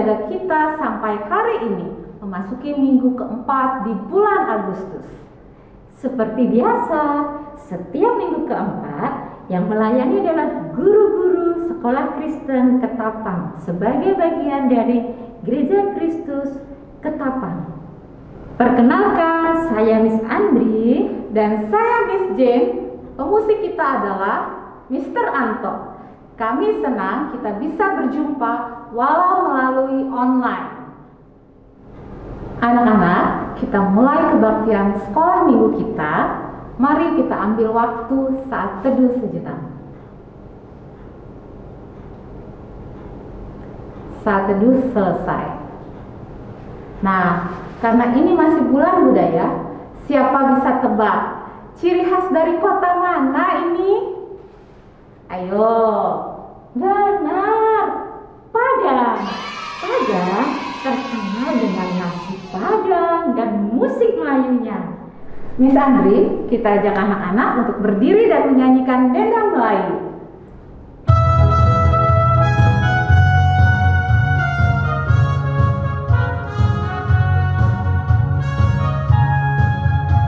menjaga kita sampai hari ini, memasuki minggu keempat di bulan Agustus. Seperti biasa, setiap minggu keempat yang melayani adalah guru-guru sekolah Kristen Ketapang sebagai bagian dari Gereja Kristus Ketapang. Perkenalkan, saya Miss Andri dan saya Miss Jane. Pemusik kita adalah Mr. Anto. Kami senang kita bisa berjumpa walau melalui online. Anak-anak, kita mulai kebaktian sekolah minggu kita. Mari kita ambil waktu saat teduh sejenak. Saat teduh selesai. Nah, karena ini masih bulan budaya, siapa bisa tebak ciri khas dari kota mana ini? Ayo, benar, Padang. Padang terkenal dengan nasi Padang dan musik Melayunya. Miss Andri, kita ajak anak-anak untuk berdiri dan menyanyikan dendang Melayu.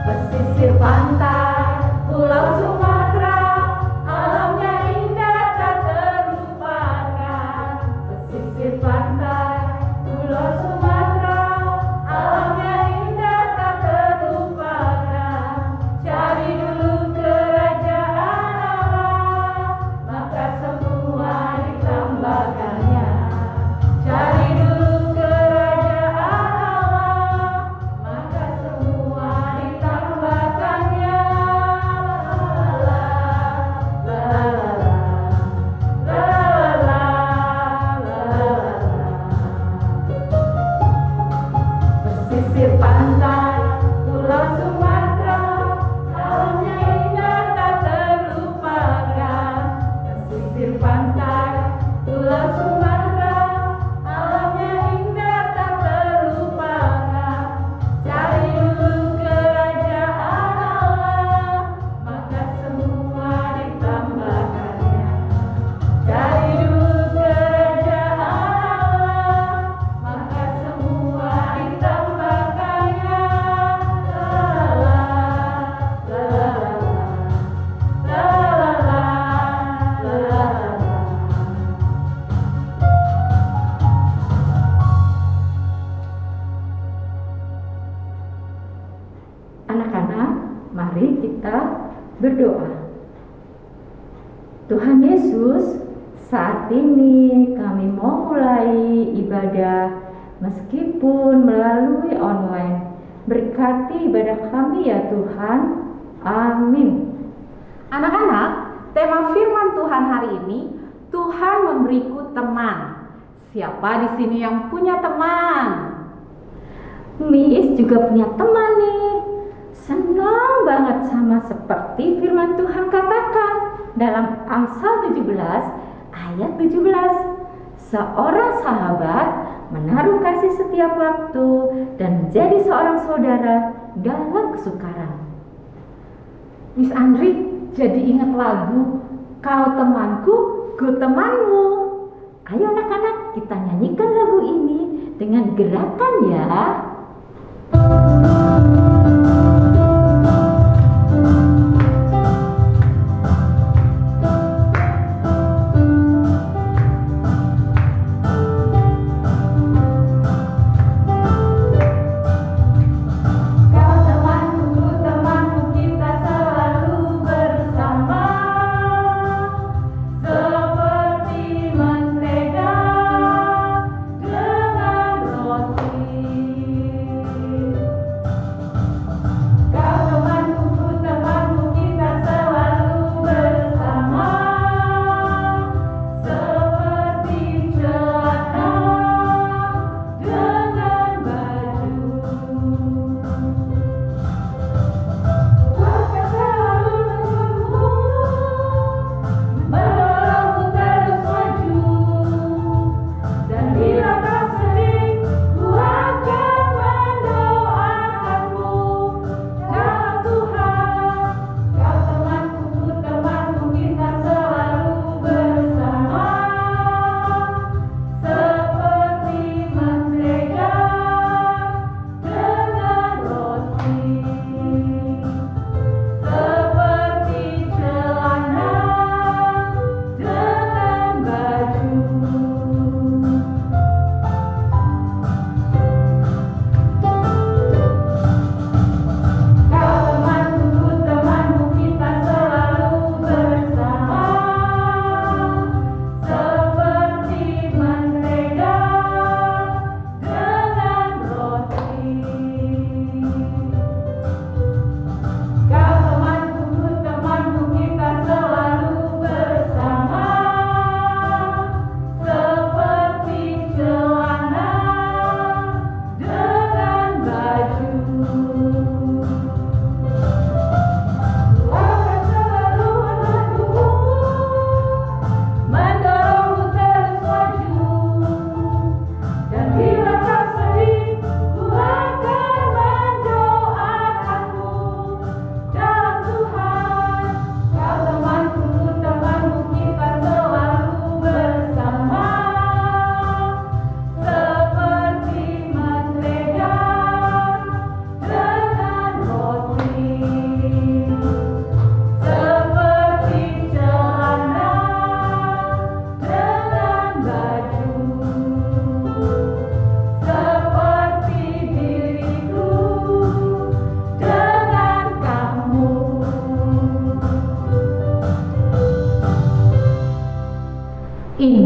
Pesisir pantai, Pulau Sumatera, alamnya indah tak terlupakan. Pesisir pantai, Pulau Sumatera, alamnya indah tak terlupakan. Cari dulu kerajaan Allah, maka semua ditambahkannya. Cari dulu kerajaan Allah, maka semua ditambahkannya. Pesisir pantai, Pulau Sumatera, alamnya indah tak terlupakan. Pesisir pantai, Pulau Sumatera, alamnya indah tak terlupakan. Cari dulu kerajaan Allah, maka semua ditambahkannya. Cari dulu kerajaan Allah, maka semua ditambahkannya. Anak-anak, mari kita berdoa. Tuhan Yesus, saat ini kami mau mulai ibadah meskipun melalui online. Berkati ibadah kami ya Tuhan. Amin. Anak-anak, tema firman Tuhan hari ini, Tuhan memberiku teman. Siapa di sini yang punya teman? Miss juga punya teman nih. Senang banget sama seperti firman Tuhan katakan dalam Amsal 17 ayat 17. Seorang sahabat menaruh kasih setiap waktu dan menjadi seorang saudara dalam kesukaran. Miss Andri jadi ingat lagu Kau Temanku, Ku Temanmu. Ayo anak-anak, kita nyanyikan lagu ini dengan gerakan ya. Seperti mentega dengan roti.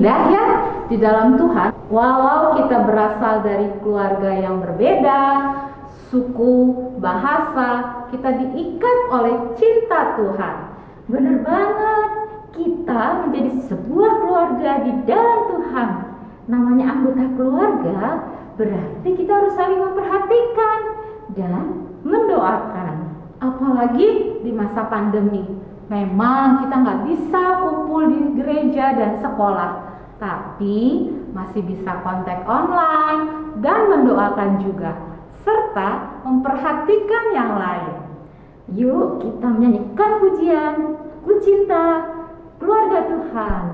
Indah ya di dalam Tuhan. Walau kita berasal dari keluarga yang berbeda, suku, bahasa, kita diikat oleh cinta Tuhan. Benar banget, kita menjadi sebuah keluarga di dalam Tuhan. Namanya anggota keluarga, berarti kita harus saling memperhatikan dan mendoakan. Apalagi di masa pandemi. Memang kita nggak bisa kumpul di gereja dan sekolah, tapi masih bisa kontak online dan mendoakan juga, serta memperhatikan yang lain. Yuk kita menyanyikan pujian, Ku Cinta Keluarga Tuhan.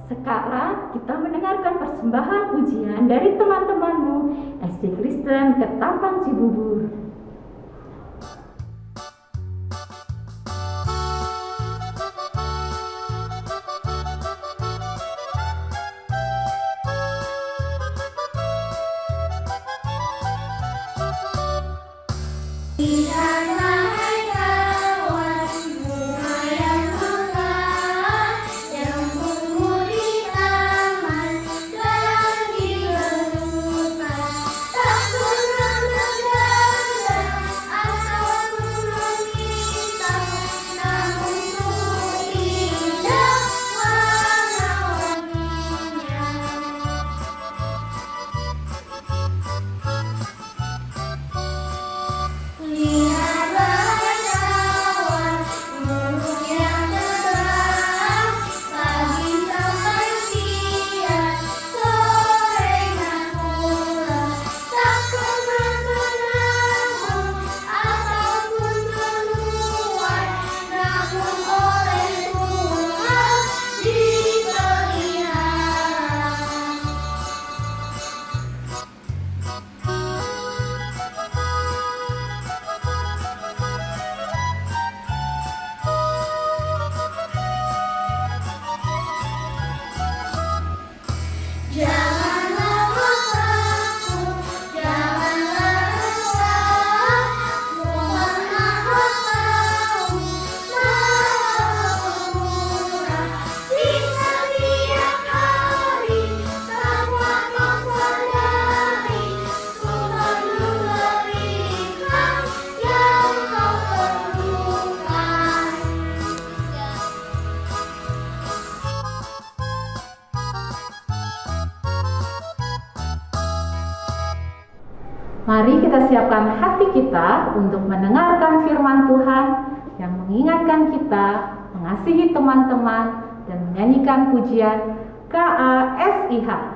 Sekarang kita mendengarkan persembahan pujian dari teman-temanmu SD Kristen Ketapang Cibubur. Mari kita siapkan hati kita untuk mendengarkan firman Tuhan yang mengingatkan kita mengasihi teman-teman dan menyanyikan pujian KASIH.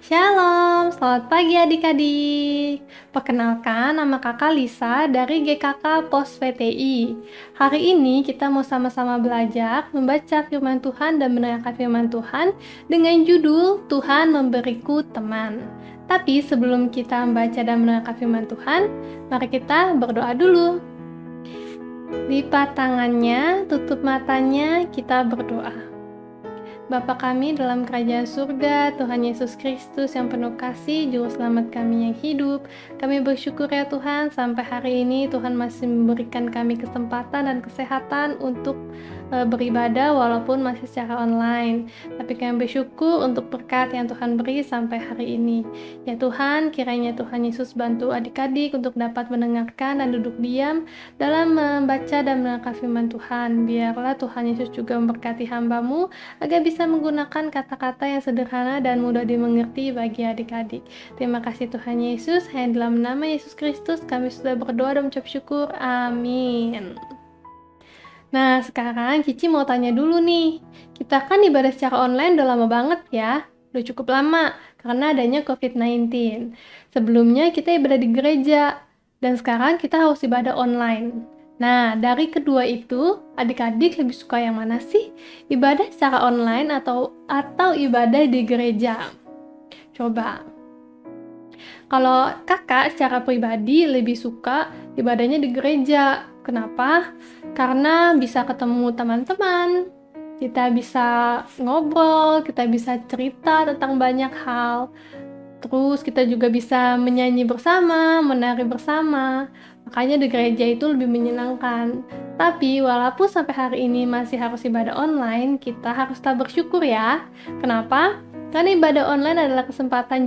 Shalom, selamat pagi adik-adik. Perkenalkan, nama kakak Lisa dari GKK Pos VTI. Hari ini kita mau sama-sama belajar membaca firman Tuhan dan mendengarkan firman Tuhan dengan judul Tuhan Memberiku Teman. Tapi sebelum kita membaca dan mendengarkan firman Tuhan, mari kita berdoa dulu. Lipat tangannya, tutup matanya, kita berdoa. Bapa kami dalam kerajaan surga, Tuhan Yesus Kristus yang penuh kasih, Juru Selamat kami yang hidup. Kami bersyukur ya Tuhan, sampai hari ini Tuhan masih memberikan kami kesempatan dan kesehatan untuk beribadah walaupun masih secara online. Tapi kami bersyukur untuk berkat yang Tuhan beri sampai hari ini. Ya Tuhan, kiranya Tuhan Yesus bantu adik-adik untuk dapat mendengarkan dan duduk diam dalam membaca dan mendengarkan firman Tuhan. Biarlah Tuhan Yesus juga memberkati hamba-Mu agar bisa menggunakan kata-kata yang sederhana dan mudah dimengerti bagi adik-adik. Terima kasih Tuhan Yesus, hanya dalam nama Yesus Kristus kami sudah berdoa dan mengucap syukur. Amin. Nah, sekarang Cici mau tanya dulu nih. Kita kan ibadah secara online udah lama banget ya. Udah cukup lama karena adanya COVID-19. Sebelumnya kita ibadah di gereja dan sekarang kita harus ibadah online. Nah, dari kedua itu, adik-adik lebih suka yang mana sih? Ibadah secara online atau ibadah di gereja? Coba. Kalau kakak secara pribadi lebih suka ibadahnya di gereja. Kenapa? Karena bisa ketemu teman-teman, kita bisa ngobrol, kita bisa cerita tentang banyak hal. Terus kita juga bisa menyanyi bersama, menari bersama. Makanya di gereja itu lebih menyenangkan. Tapi walaupun sampai hari ini masih harus ibadah online, kita harus tetap bersyukur ya. Kenapa? Karena ibadah online adalah kesempatan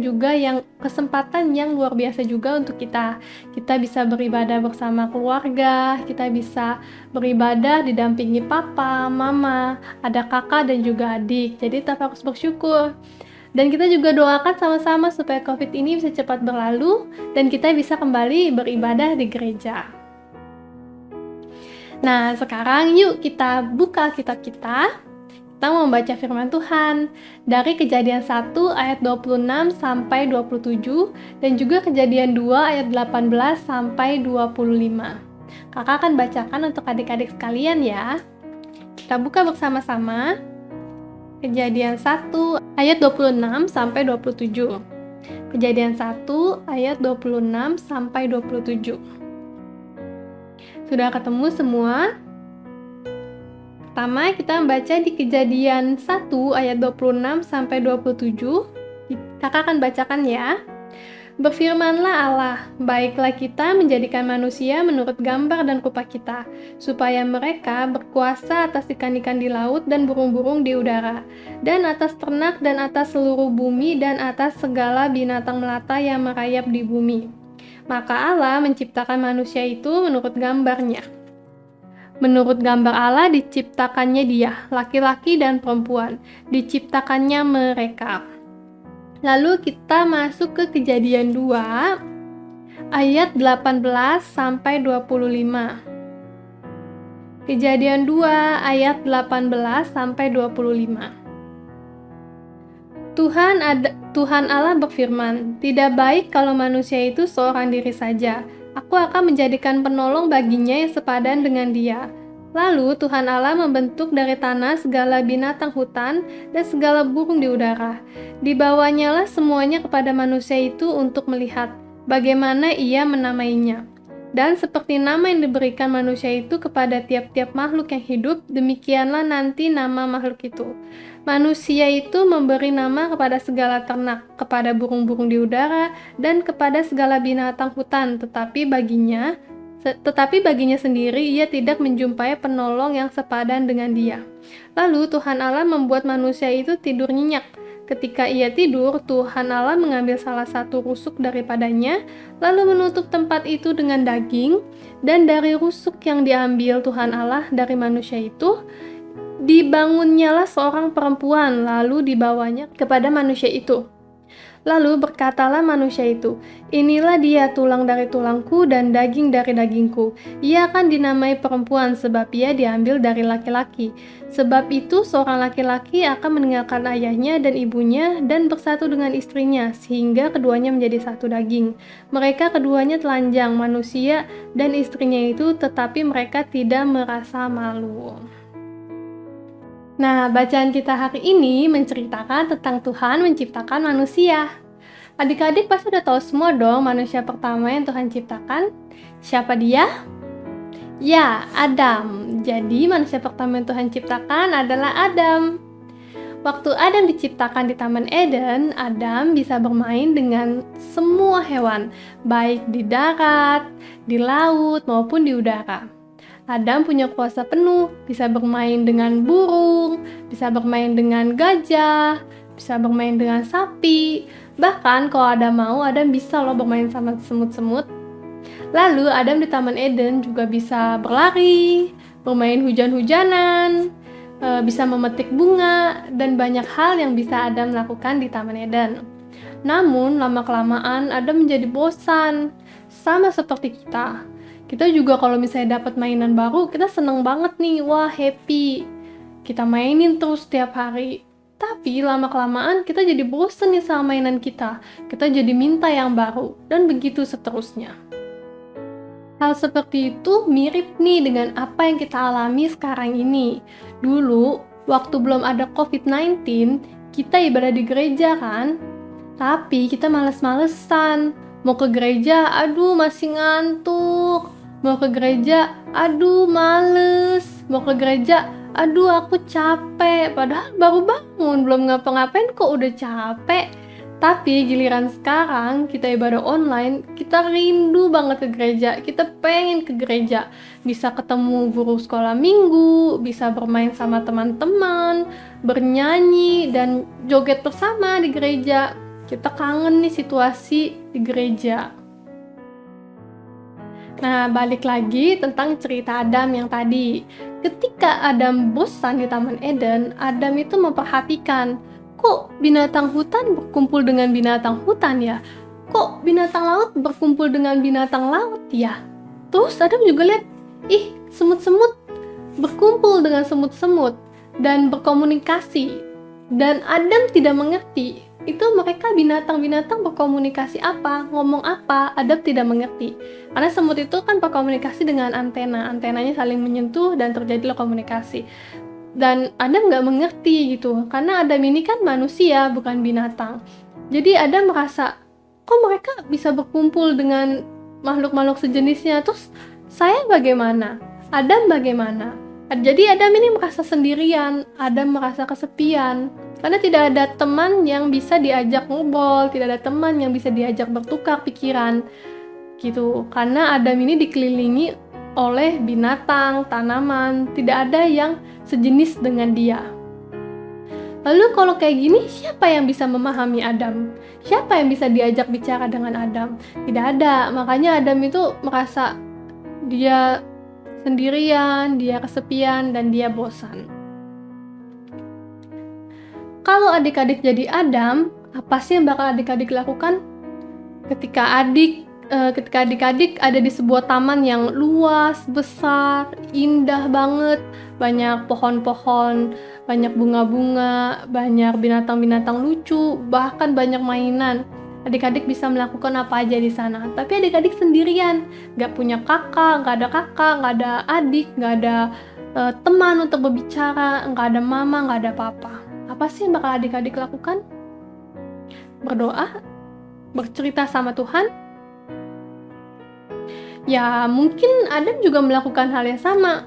yang luar biasa juga untuk kita. Kita bisa beribadah bersama keluarga, kita bisa beribadah didampingi papa, mama, ada kakak dan juga adik. Jadi tetap harus bersyukur. Dan kita juga doakan sama-sama supaya COVID ini bisa cepat berlalu dan kita bisa kembali beribadah di gereja. Nah, sekarang yuk kita buka kitab kita. Kita mau membaca firman Tuhan dari Kejadian 1 ayat 26 sampai 27 dan juga Kejadian 2 ayat 18 sampai 25. Kakak akan bacakan untuk adik-adik sekalian ya. Kita buka bersama-sama. Kejadian 1 ayat 26 sampai 27. Kejadian 1 ayat 26 sampai 27. Sudah ketemu semua? Pertama, kita membaca di Kejadian 1 ayat 26 sampai 27. Kakak akan bacakan ya. Berfirmanlah Allah, baiklah kita menjadikan manusia menurut gambar dan rupa kita, supaya mereka berkuasa atas ikan-ikan di laut dan burung-burung di udara, dan atas ternak dan atas seluruh bumi dan atas segala binatang melata yang merayap di bumi. Maka Allah menciptakan manusia itu menurut gambarnya. Menurut gambar Allah diciptakannya dia, laki-laki dan perempuan, diciptakannya mereka. Lalu kita masuk ke Kejadian 2 ayat 18 sampai 25. Kejadian 2 ayat 18 sampai 25. Tuhan Allah berfirman, "Tidak baik kalau manusia itu seorang diri saja. Aku akan menjadikan penolong baginya yang sepadan dengan dia." Lalu Tuhan Allah membentuk dari tanah segala binatang hutan dan segala burung di udara. Dibawanyalah semuanya kepada manusia itu untuk melihat bagaimana ia menamainya. Dan seperti nama yang diberikan manusia itu kepada tiap-tiap makhluk yang hidup, demikianlah nanti nama makhluk itu. Manusia itu memberi nama kepada segala ternak, kepada burung-burung di udara, dan kepada segala binatang hutan, tetapi baginya sendiri ia tidak menjumpai penolong yang sepadan dengan dia. Lalu Tuhan Allah membuat manusia itu tidur nyenyak. Ketika ia tidur, Tuhan Allah mengambil salah satu rusuk daripadanya, lalu menutup tempat itu dengan daging, dan dari rusuk yang diambil Tuhan Allah dari manusia itu, dibangunnyalah seorang perempuan, lalu dibawanya kepada manusia itu. Lalu berkatalah manusia itu, "Inilah dia tulang dari tulangku dan daging dari dagingku. Ia akan dinamai perempuan sebab ia diambil dari laki-laki. Sebab itu seorang laki-laki akan meninggalkan ayahnya dan ibunya dan bersatu dengan istrinya, sehingga keduanya menjadi satu daging. Mereka keduanya telanjang, manusia dan istrinya itu, tetapi mereka tidak merasa malu." Nah, bacaan kita hari ini menceritakan tentang Tuhan menciptakan manusia. Adik-adik pasti udah tahu semua dong manusia pertama yang Tuhan ciptakan. Siapa dia? Ya, Adam. Jadi manusia pertama yang Tuhan ciptakan adalah Adam. Waktu Adam diciptakan di Taman Eden, Adam bisa bermain dengan semua hewan, baik di darat, di laut, maupun di udara. Adam punya kuasa penuh, bisa bermain dengan burung, bisa bermain dengan gajah, bisa bermain dengan sapi. Bahkan kalau Adam mau, Adam bisa loh bermain sama semut-semut. Lalu Adam di Taman Eden juga bisa berlari, bermain hujan-hujanan, bisa memetik bunga, dan banyak hal yang bisa Adam lakukan di Taman Eden. Namun lama-kelamaan Adam menjadi bosan, sama seperti kita. Kita juga kalau misalnya dapat mainan baru, kita seneng banget nih, wah happy. Kita mainin terus setiap hari. Tapi lama-kelamaan kita jadi bosen nih sama mainan kita. Kita jadi minta yang baru, dan begitu seterusnya. Hal seperti itu mirip nih dengan apa yang kita alami sekarang ini. Dulu, waktu belum ada COVID-19, kita ibadah di gereja kan? Tapi kita males-malesan. Mau ke gereja, aduh masih ngantuk. Mau ke gereja, aduh males. Mau ke gereja, aduh aku capek. Padahal baru bangun, belum ngapa-ngapain kok udah capek. Tapi giliran sekarang kita ibadah online, kita rindu banget ke gereja. Kita pengen ke gereja. Bisa ketemu guru sekolah minggu, bisa bermain sama teman-teman, bernyanyi, dan joget bersama di gereja. Kita kangen nih situasi di gereja. Nah, balik lagi tentang cerita Adam yang tadi. Ketika Adam bosan di Taman Eden, Adam itu memperhatikan, kok binatang hutan berkumpul dengan binatang hutan ya? Kok binatang laut berkumpul dengan binatang laut ya? Terus Adam juga lihat, semut-semut berkumpul dengan semut-semut dan berkomunikasi. Dan Adam tidak mengerti, itu mereka binatang-binatang berkomunikasi apa, ngomong apa, Adam tidak mengerti. Karena semut itu kan berkomunikasi dengan antena, antenanya saling menyentuh dan terjadilah komunikasi. Dan Adam nggak mengerti gitu, karena Adam ini kan manusia, bukan binatang. Jadi Adam merasa, kok mereka bisa berkumpul dengan makhluk-makhluk sejenisnya, terus saya bagaimana? Adam bagaimana? Jadi Adam ini merasa sendirian, Adam merasa kesepian, karena tidak ada teman yang bisa diajak ngobrol, tidak ada teman yang bisa diajak bertukar pikiran, gitu. Karena Adam ini dikelilingi oleh binatang, tanaman, tidak ada yang sejenis dengan dia. Lalu kalau kayak gini, siapa yang bisa memahami Adam? Siapa yang bisa diajak bicara dengan Adam? Tidak ada, makanya Adam itu merasa dia sendirian, dia kesepian, dan dia bosan. Kalau adik-adik jadi Adam, apa sih yang bakal adik-adik lakukan? Ketika adik-adik ada di sebuah taman yang luas, besar, indah banget, banyak pohon-pohon, banyak bunga-bunga, banyak binatang-binatang lucu, bahkan banyak mainan. Adik-adik bisa melakukan apa aja di sana. Tapi adik-adik sendirian, nggak punya kakak, nggak ada adik, nggak ada teman untuk berbicara, nggak ada mama, nggak ada papa. Apa sih yang bakal adik-adik lakukan? Berdoa? Bercerita sama Tuhan? Ya, mungkin Adam juga melakukan hal yang sama.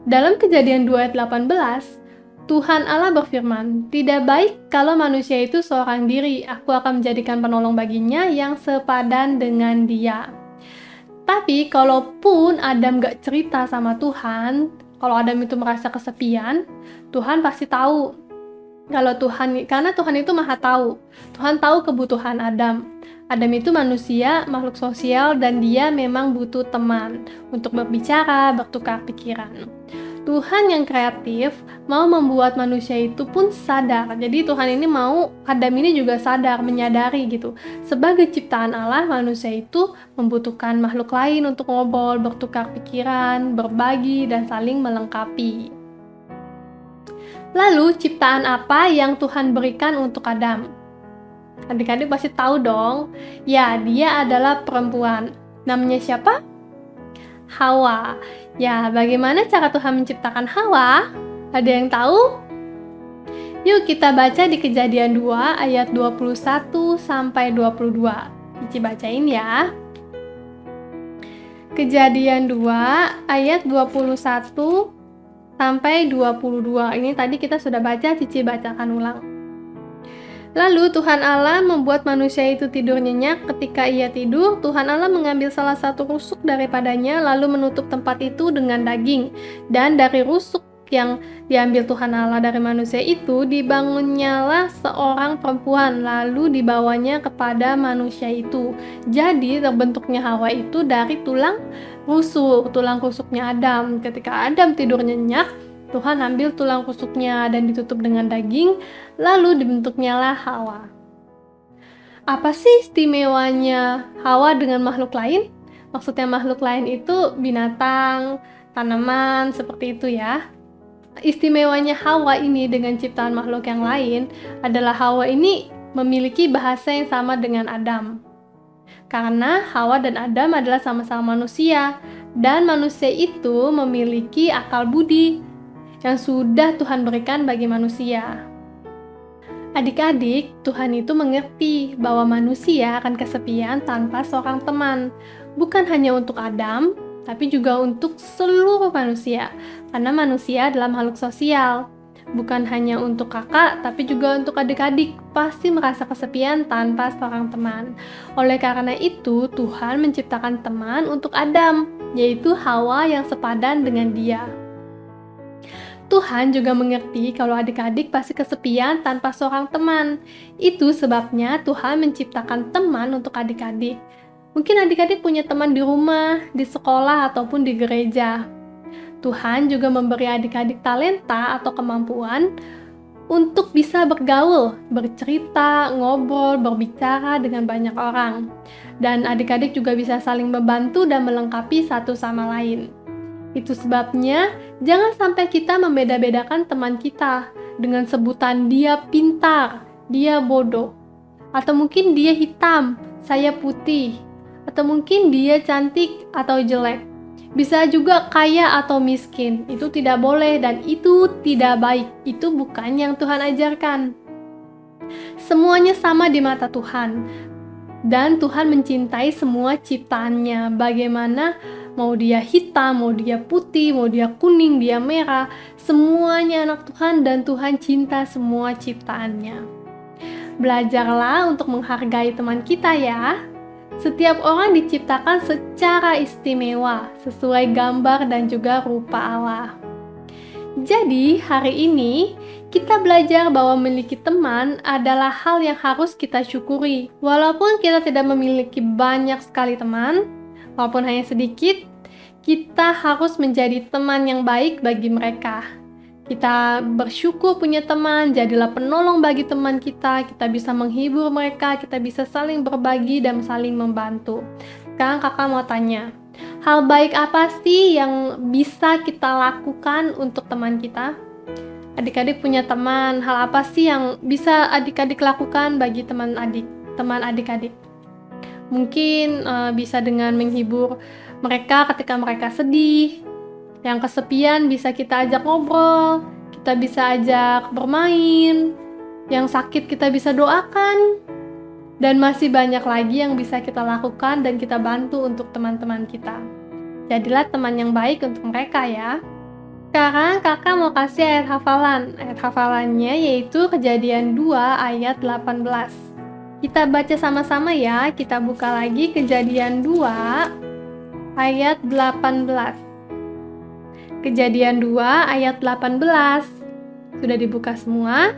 Dalam Kejadian 2 ayat 18, Tuhan Allah berfirman, "Tidak baik kalau manusia itu seorang diri, aku akan menjadikan penolong baginya yang sepadan dengan dia." Tapi kalaupun Adam gak cerita sama Tuhan, kalau Adam itu merasa kesepian, Tuhan pasti tahu. Karena Tuhan itu maha tahu. Tuhan tahu kebutuhan Adam. Adam itu manusia, makhluk sosial, dan dia memang butuh teman untuk berbicara, bertukar pikiran. Tuhan yang kreatif mau membuat manusia itu pun sadar. Jadi Tuhan ini mau Adam ini juga sadar, menyadari gitu. Sebagai ciptaan Allah, manusia itu membutuhkan makhluk lain untuk ngobrol, bertukar pikiran, berbagi, dan saling melengkapi. Lalu ciptaan apa yang Tuhan berikan untuk Adam? Adik-adik pasti tahu dong. Ya, dia adalah perempuan. Namanya siapa? Hawa. Ya, bagaimana cara Tuhan menciptakan Hawa? Ada yang tahu? Yuk kita baca di Kejadian 2 ayat 21 sampai 22. Cici bacain ya. Kejadian 2 ayat 21 sampai 22. Ini tadi kita sudah baca, Cici bacakan ulang. Lalu Tuhan Allah membuat manusia itu tidur nyenyak. Ketika ia tidur, Tuhan Allah mengambil salah satu rusuk daripadanya, lalu menutup tempat itu dengan daging. Dan dari rusuk yang diambil Tuhan Allah dari manusia itu, dibangunnyalah seorang perempuan, lalu dibawanya kepada manusia itu. Jadi terbentuknya Hawa itu dari tulang rusuknya Adam. Ketika Adam tidur nyenyak, Tuhan ambil tulang rusuknya dan ditutup dengan daging, lalu dibentuknyalah Hawa. Apa sih istimewanya Hawa dengan makhluk lain? Maksudnya makhluk lain itu binatang, tanaman, seperti itu ya. Istimewanya Hawa ini dengan ciptaan makhluk yang lain adalah Hawa ini memiliki bahasa yang sama dengan Adam. Karena Hawa dan Adam adalah sama-sama manusia, dan manusia itu memiliki akal budi yang sudah Tuhan berikan bagi manusia. Adik-adik, Tuhan itu mengerti bahwa manusia akan kesepian tanpa seorang teman. Bukan hanya untuk Adam, tapi juga untuk seluruh manusia. Karena manusia adalah makhluk sosial. Bukan hanya untuk kakak, tapi juga untuk adik-adik. Pasti merasa kesepian tanpa seorang teman. Oleh karena itu, Tuhan menciptakan teman untuk Adam, yaitu Hawa yang sepadan dengan dia. Tuhan juga mengerti kalau adik-adik pasti kesepian tanpa seorang teman. Itu sebabnya Tuhan menciptakan teman untuk adik-adik. Mungkin adik-adik punya teman di rumah, di sekolah, ataupun di gereja. Tuhan juga memberi adik-adik talenta atau kemampuan untuk bisa bergaul, bercerita, ngobrol, berbicara dengan banyak orang. Dan adik-adik juga bisa saling membantu dan melengkapi satu sama lain. Itu sebabnya jangan sampai kita membeda-bedakan teman kita dengan sebutan dia pintar, dia bodoh, atau mungkin dia hitam, saya putih, atau mungkin dia cantik atau jelek. Bisa juga kaya atau miskin. Itu tidak boleh dan itu tidak baik. Itu bukan yang Tuhan ajarkan. Semuanya sama di mata Tuhan. Dan Tuhan mencintai semua ciptaannya. Bagaimana mau dia hitam, mau dia putih, mau dia kuning, dia merah, semuanya anak Tuhan dan Tuhan cinta semua ciptaannya. Belajarlah untuk menghargai teman kita ya. Setiap orang diciptakan secara istimewa, sesuai gambar dan juga rupa Allah. Jadi, hari ini kita belajar bahwa memiliki teman adalah hal yang harus kita syukuri. Walaupun kita tidak memiliki banyak sekali teman, walaupun hanya sedikit, kita harus menjadi teman yang baik bagi mereka. Kita bersyukur punya teman, jadilah penolong bagi teman kita bisa menghibur mereka, kita bisa saling berbagi dan saling membantu. Sekarang kakak mau tanya, hal baik apa sih yang bisa kita lakukan untuk teman kita? Adik-adik punya teman, hal apa sih yang bisa adik-adik lakukan bagi teman adik-adik? Mungkin bisa dengan menghibur mereka ketika mereka sedih. Yang kesepian bisa kita ajak ngobrol, kita bisa ajak bermain, yang sakit kita bisa doakan, dan masih banyak lagi yang bisa kita lakukan dan kita bantu untuk teman-teman kita. Jadilah teman yang baik untuk mereka ya. Sekarang kakak mau kasih ayat hafalan. Ayat hafalannya yaitu Kejadian 2 ayat 18. Kita baca sama-sama ya, kita buka lagi Kejadian 2 ayat 18. Kejadian 2 ayat 18. Sudah dibuka semua?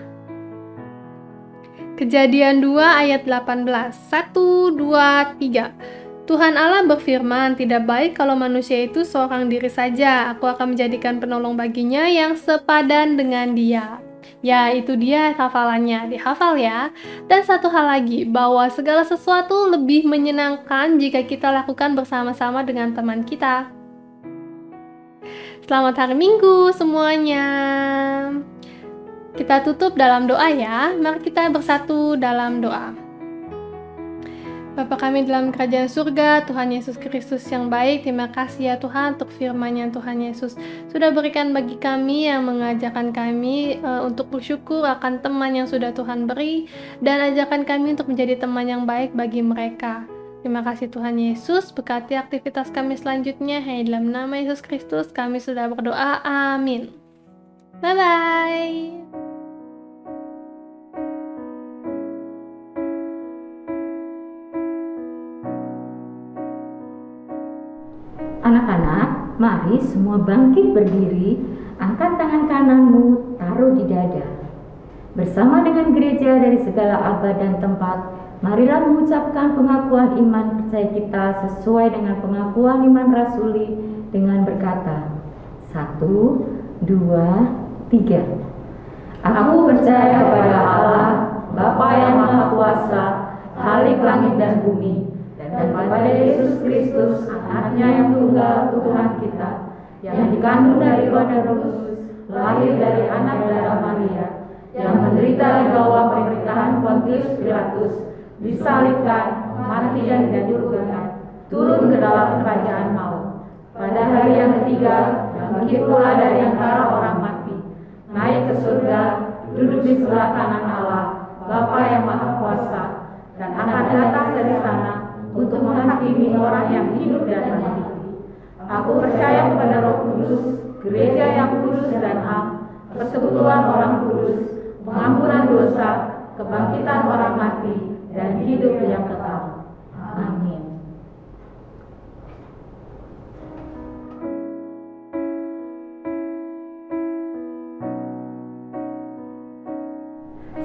Kejadian 2 ayat 18. 1, 2, 3. Tuhan Allah berfirman, tidak baik kalau manusia itu seorang diri saja. Aku akan menjadikan penolong baginya yang sepadan dengan dia. Ya, itu dia hafalannya, dihafal ya. Dan satu hal lagi, bahwa segala sesuatu lebih menyenangkan jika kita lakukan bersama-sama dengan teman kita. Selamat hari Minggu semuanya. Kita tutup dalam doa ya. Mari kita bersatu dalam doa. Bapa kami dalam kerajaan surga, Tuhan Yesus Kristus yang baik, terima kasih ya Tuhan untuk firman-Nya Tuhan Yesus sudah berikan bagi kami, yang mengajarkan kami untuk bersyukur akan teman yang sudah Tuhan beri, dan ajarkan kami untuk menjadi teman yang baik bagi mereka. Terima kasih Tuhan Yesus, berkati aktivitas kami selanjutnya. Hanya dalam nama Yesus Kristus kami sudah berdoa, amin. Bye-bye. Anak-anak, mari semua bangkit berdiri, angkat tangan kananmu, taruh di dada. Bersama dengan gereja dari segala abad dan tempat, marilah mengucapkan pengakuan iman percaya kita sesuai dengan pengakuan iman rasuli dengan berkata, 1, 2, 3. Aku percaya kepada Allah, Bapa yang Maha Kuasa, Khalik langit dan bumi, dan kepada Yesus Kristus, anaknya yang tunggal, Tuhan kita, yang dikandung dari Roh Kudus, lahir dari anak darah Maria, yang menderita di bawah pemerintahan Pontius Pilatus, disalibkan, mati dan dikuburkan, turun ke dalam kerajaan maut. Pada hari yang ketiga, bangkit pula dari antara orang mati, naik ke surga, duduk di sebelah kanan Allah, Bapa yang Maha Kuasa, dan akan datang dari sana untuk menghakimi orang yang hidup dan mati. Aku percaya kepada Roh Kudus, gereja yang kudus dan am, persekutuan orang kudus, pengampunan dosa, kebangkitan orang mati, dan hidup yang kekal. Amin.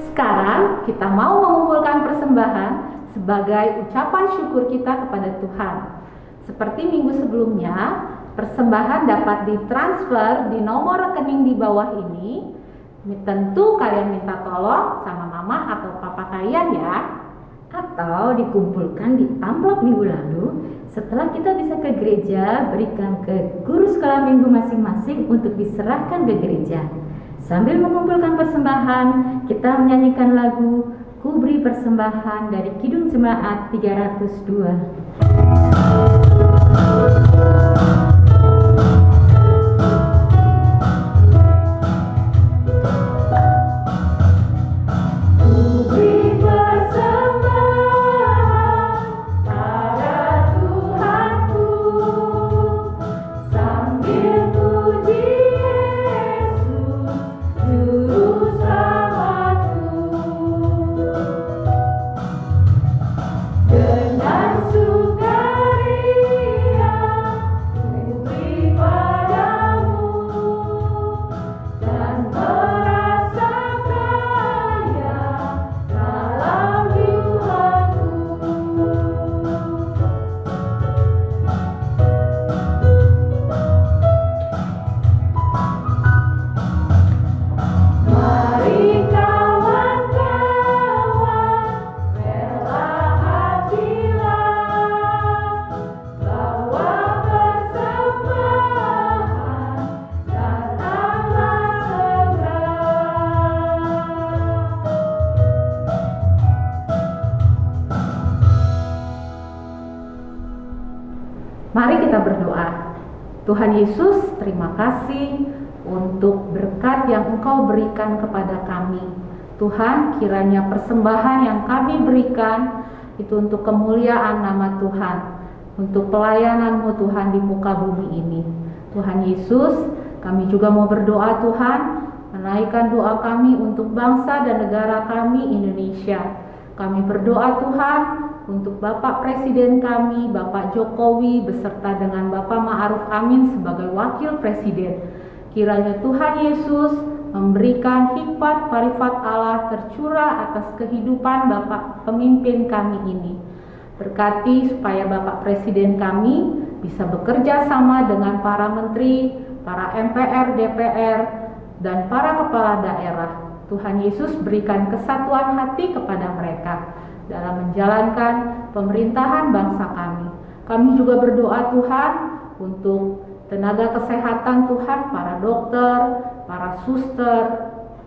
Sekarang kita mau mengumpulkan persembahan sebagai ucapan syukur kita kepada Tuhan. Seperti minggu sebelumnya, persembahan dapat ditransfer di nomor rekening di bawah ini. Tentu kalian minta tolong sama mama atau papa kalian ya. Atau dikumpulkan di amplop minggu lalu. Setelah kita bisa ke gereja, berikan ke guru sekolah minggu masing-masing untuk diserahkan ke gereja. Sambil mengumpulkan persembahan, kita menyanyikan lagu Ku Beri Persembahan dari Kidung Jemaat 302. Mari kita berdoa. Tuhan Yesus, terima kasih untuk berkat yang Engkau berikan kepada kami. Tuhan, kiranya persembahan yang kami berikan itu untuk kemuliaan nama Tuhan, untuk pelayanan-Mu Tuhan di muka bumi ini. Tuhan Yesus, kami juga mau berdoa Tuhan, menaikkan doa kami untuk bangsa dan negara kami Indonesia. Kami berdoa Tuhan untuk Bapak Presiden kami, Bapak Jokowi, beserta dengan Bapak Ma'ruf Amin sebagai Wakil Presiden. Kiranya Tuhan Yesus memberikan hikmat parifat Allah tercurah atas kehidupan Bapak pemimpin kami ini. Berkati supaya Bapak Presiden kami bisa bekerja sama dengan para menteri, para MPR, DPR, dan para kepala daerah. Tuhan Yesus berikan kesatuan hati kepada mereka dalam menjalankan pemerintahan bangsa kami. Kami juga berdoa Tuhan untuk tenaga kesehatan Tuhan, para dokter, para suster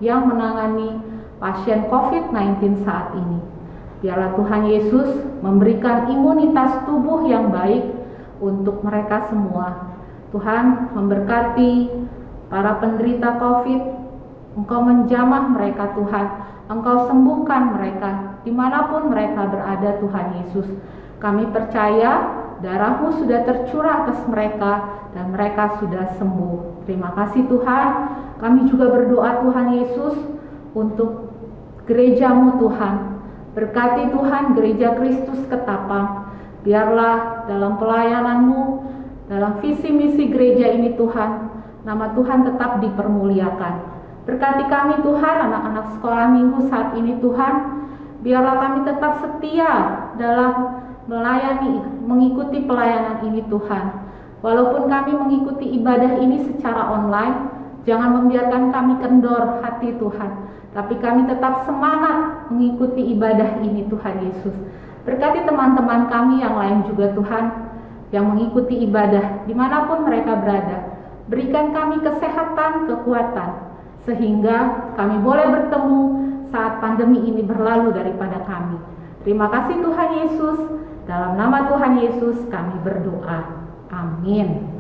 yang menangani pasien COVID-19 saat ini. Biarlah Tuhan Yesus memberikan imunitas tubuh yang baik untuk mereka semua. Tuhan memberkati para penderita COVID, Engkau menjamah mereka Tuhan, Engkau sembuhkan mereka dimanapun mereka berada Tuhan Yesus. Kami percaya darah-Mu sudah tercurah atas mereka dan mereka sudah sembuh. Terima kasih Tuhan. Kami juga berdoa Tuhan Yesus untuk gereja-Mu Tuhan. Berkati Tuhan gereja Kristus Ketapang. Biarlah dalam pelayanan-Mu, dalam visi misi gereja ini Tuhan, nama Tuhan tetap dipermuliakan. Berkati kami Tuhan, anak-anak sekolah minggu saat ini Tuhan. Biarlah kami tetap setia dalam melayani, mengikuti pelayanan ini Tuhan. Walaupun kami mengikuti ibadah ini secara online, jangan membiarkan kami kendor hati Tuhan, tapi kami tetap semangat mengikuti ibadah ini Tuhan Yesus. Berkati teman-teman kami yang lain juga Tuhan, yang mengikuti ibadah dimanapun mereka berada. Berikan kami kesehatan, kekuatan, sehingga kami boleh bertemu saat pandemi ini berlalu daripada kami. Terima kasih Tuhan Yesus. Dalam nama Tuhan Yesus kami berdoa. Amin.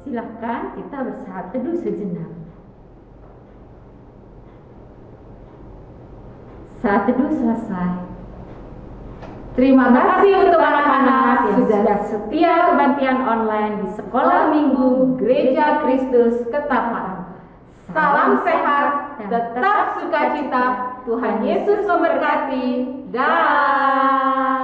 Silakan kita bersaat teduh sejenak. Saat teduh selesai. Terima kasih untuk anak-anak yang sudah setia kebaktian online di Sekolah Minggu Gereja Kristus Ketapang. Salam sehat, tetap sukacita. Tuhan Yesus memberkati. Dah.